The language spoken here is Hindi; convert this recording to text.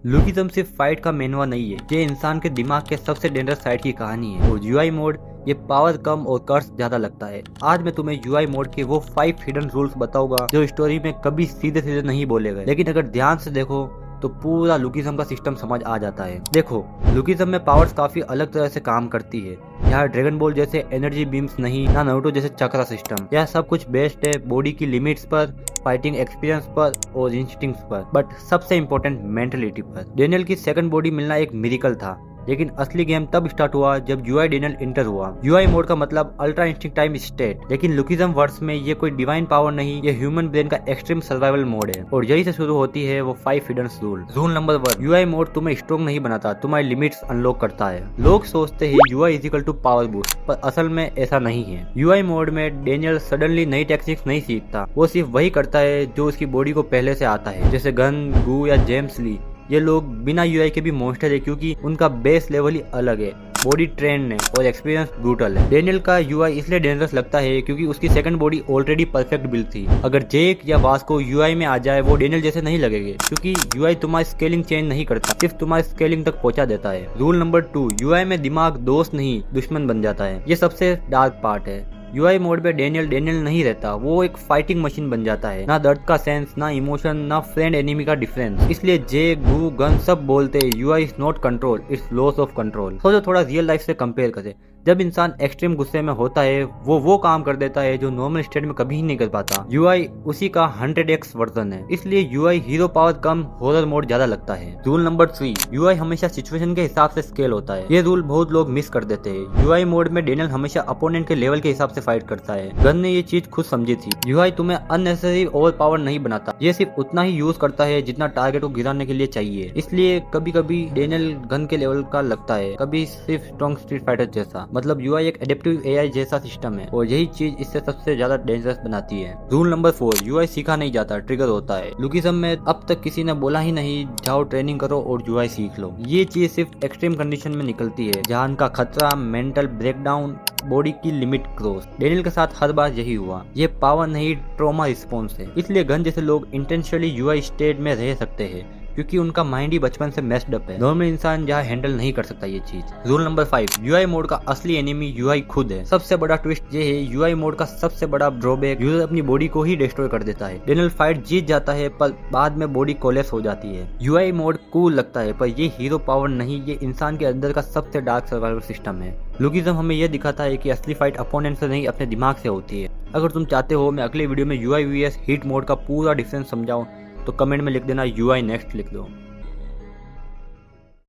लुकिज्म सिर्फ फाइट का मेनवा नहीं है, ये इंसान के दिमाग के सबसे डेंजरस साइड की कहानी है। और यूआई मोड ये पावर कम और कर्स ज्यादा लगता है। आज मैं तुम्हें यूआई मोड के वो 5 हिडन रूल्स बताऊंगा जो स्टोरी में कभी सीधे सीधे नहीं बोले गए, लेकिन अगर ध्यान से देखो तो पूरा लुकिज्म का सिस्टम समझ आ जाता है। देखो, लुकिज्म में पावर्स काफी अलग तरह से काम करती है। यहाँ ड्रैगन बॉल जैसे एनर्जी बीम्स नहीं, ना नारुतो जैसे चक्रा सिस्टम। यह सब कुछ बेस्ड है बॉडी की लिमिट्स पर, फाइटिंग एक्सपीरियंस पर और इंस्टिंक्ट्स पर, बट सबसे इम्पोर्टेंट मेंटलिटी पर। डेनियल की सेकंड बॉडी मिलना एक मिरेकल था, लेकिन असली गेम तब स्टार्ट हुआ जब यूआई डेनियल इंटर हुआ। यूआई मोड का मतलब अल्ट्रा इंस्टिंक्ट टाइम स्टेट, लेकिन लुकिज्म वर्ड्स में ये कोई डिवाइन पावर नहीं, ये ह्यूमन ब्रेन का एक्सट्रीम सर्वाइवल मोड है। और यही से शुरू होती है वो 5 hidden rule. Rule number 1, UI mode तुम्हें स्ट्रॉन्ग नहीं बनाता, तुम्हारी लिमिट्स अनलॉक करता है। लोग सोचते हैं UI is equal to power boost, पर असल में ऐसा नहीं है। यूआई मोड में डेनियल सडनली नई टेक्निक्स नहीं सीखता, वो सिर्फ वही करता है जो उसकी बॉडी को पहले से आता है, जैसे गन, गू या जेम्स ली। ये लोग बिना यूआई के भी मॉन्स्टर है क्योंकि उनका बेस लेवल ही अलग है, बॉडी ट्रेंड है और एक्सपीरियंस ब्रूटल है। डेनियल का यूआई इसलिए डेंजरस लगता है क्योंकि उसकी second body already perfect build थी। अगर जेक या वास्को यूआई में आ जाए वो डेनियल जैसे नहीं लगेंगे, क्योंकि यूआई तुम्हारी स्केलिंग चेंज नहीं करता, सिर्फ तुम्हारी स्केलिंग तक पहुंचा देता है। रूल नंबर 2, यूआई में दिमाग दोस्त नहीं दुश्मन बन जाता है। ये सबसे डार्क पार्ट है। यूआई मोड में डेनियल नहीं रहता, वो एक फाइटिंग मशीन बन जाता है। ना दर्द का सेंस, ना इमोशन, ना फ्रेंड एनिमी का डिफरेंस। इसलिए जे, गू, गन सब बोलते हैं UI is not control, it's loss of control. सोचो थोड़ा रियल लाइफ से कंपेयर करें। जब इंसान एक्सट्रीम गुस्से में होता है वो काम कर देता है जो नॉर्मल स्टेट में कभी नहीं कर पाता। यूआई उसी का 100x वर्जन है, इसलिए यूआई हीरो पावर कम, हॉरर मोड ज्यादा लगता है। रूल नंबर 3, यूआई हमेशा सिचुएशन के हिसाब से स्केल होता है। ये रूल बहुत लोग मिस कर देते हैं। यूआई मोड में डेनियल हमेशा अपोनेंट के लेवल के हिसाब से फाइट करता है। गन ने ये चीज खुद समझी थी। यूआई तुम्हें अननेसेसरी ओवर पावर नहीं बनाता, ये सिर्फ उतना ही यूज करता है जितना टारगेट को गिराने के लिए चाहिए। इसलिए कभी कभी डेनियल गन के लेवल का लगता है, कभी सिर्फ स्ट्रॉन्ग स्ट्रीट फाइटर जैसा। मतलब यूआई एक एडेप्टिव एआई जैसा सिस्टम है और यही चीज इससे सबसे ज्यादा डेंजरस बनाती है। रूल नंबर 4, यूआई सीखा नहीं जाता, ट्रिगर होता है। लुकिज्म में अब तक किसी ने बोला ही नहीं जाओ ट्रेनिंग करो और यूआई सीख लो। ये चीज सिर्फ एक्सट्रीम कंडीशन में निकलती है, जान का खतरा, मेंटल ब्रेकडाउन, बॉडी की लिमिट क्रॉस। डेनियल के साथ हर बार यही हुआ। ये पावर नहीं, ट्रॉमा रिस्पॉन्स है। इसलिए गन जैसे लोग इंटेंशनली यूआई स्टेट में रह सकते हैं क्योंकि उनका माइंड ही बचपन से मेस्ड अप है। नॉर्मल इंसान जहाँ हैंडल नहीं कर सकता ये चीज। रूल नंबर 5, यूआई मोड का असली एनिमी यूआई खुद है। सबसे बड़ा ट्विस्ट ये है, यूआई मोड का सबसे बड़ा ड्रॉबैक, यूजर अपनी बॉडी को ही डिस्ट्रॉय कर देता है। डेनियल फाइट जीत जाता है पर बाद में बॉडी कोलैप्स हो जाती है। यूआई मोड कूल लगता है पर ये हीरो पावर नहीं, ये इंसान के अंदर का सबसे डार्क सर्वाइवल सिस्टम है। लुकिज्म हमें यह दिखाता है कि असली फाइट अपोनेंट से नहीं अपने दिमाग से होती है। अगर तुम चाहते हो मैं अगले वीडियो में यूआई वीएस हीट मोड का पूरा डिफरेंस समझाऊं तो कमेंट में लिख देना यूआई नेक्स्ट लिख दो।